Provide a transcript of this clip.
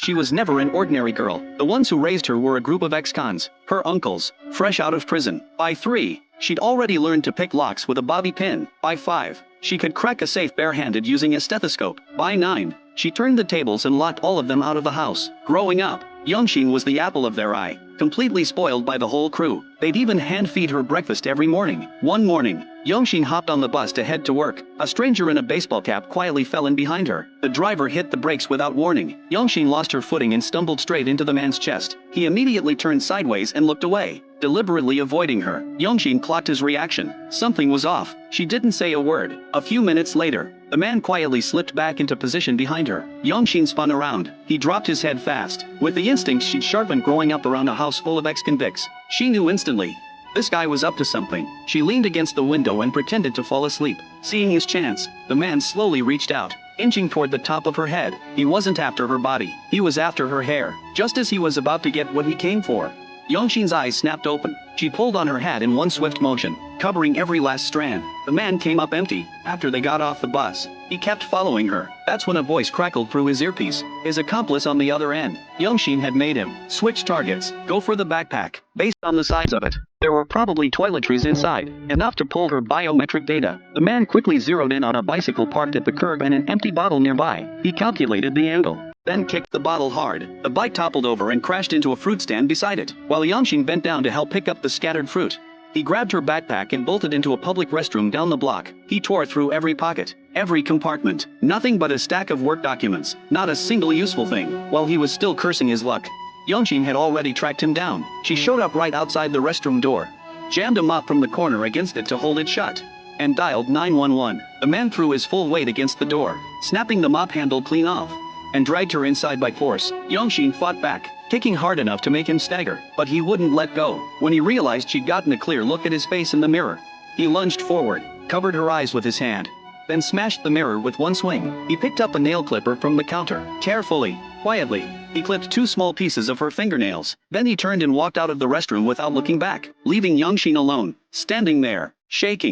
She was never an ordinary girl. The ones who raised her were a group of ex-cons, her uncles, fresh out of prison. By 3, she'd already learned to pick locks with a bobby pin. By 5, she could crack a safe barehanded using a stethoscope. By 9, she turned the tables and locked all of them out of the house. Growing up, Youngshin was the apple of their eye, completely spoiled by the whole crew. They'd even hand-feed her breakfast every morning. One morning, Youngshin hopped on the bus to head to work. A stranger in a baseball cap quietly fell in behind her. The driver hit the brakes without warning. Youngshin lost her footing and stumbled straight into the man's chest. He immediately turned sideways and looked away, deliberately avoiding her. Youngshin clocked his reaction. Something was off. She didn't say a word. A few minutes later, the man quietly slipped back into position behind her. Youngshin spun around. He dropped his head fast. With the instincts she'd sharpened growing up around a house full of ex-convicts, she knew instantly this guy was up to something. She leaned against the window and pretended to fall asleep. Seeing his chance, the man slowly reached out, inching toward the top of her head. He wasn't after her body. He was after her hair. Just as he was about to get what he came for, Youngshin's eyes snapped open. She pulled on her hat in one swift motion, covering every last strand. The man came up empty. After they got off the bus, he kept following her. That's when a voice crackled through his earpiece. His accomplice on the other end. Youngshin had made him switch targets. Go for the backpack. Based on the size of it, there were probably toiletries inside, enough to pull her biometric data. The man quickly zeroed in on a bicycle parked at the curb and an empty bottle nearby. He calculated the angle, then kicked the bottle hard. The bike toppled over and crashed into a fruit stand beside it. While Youngshin bent down to help pick up the scattered fruit, he grabbed her backpack and bolted into a public restroom down the block. He tore through every pocket, every compartment. Nothing but a stack of work documents, not a single useful thing. While he was still cursing his luck, Youngshin had already tracked him down. She showed up right outside the restroom door, jammed a mop from the corner against it to hold it shut, and dialed 911. The man threw his full weight against the door, snapping the mop handle clean off, and dragged her inside by force. Youngshin fought back, kicking hard enough to make him stagger, but he wouldn't let go. When he realized she'd gotten a clear look at his face in the mirror, he lunged forward, covered her eyes with his hand, then smashed the mirror with one swing. He picked up a nail clipper from the counter. Carefully, quietly, he clipped 2 small pieces of her fingernails. Then he turned and walked out of the restroom without looking back, leaving Youngshin alone, standing there, shaking.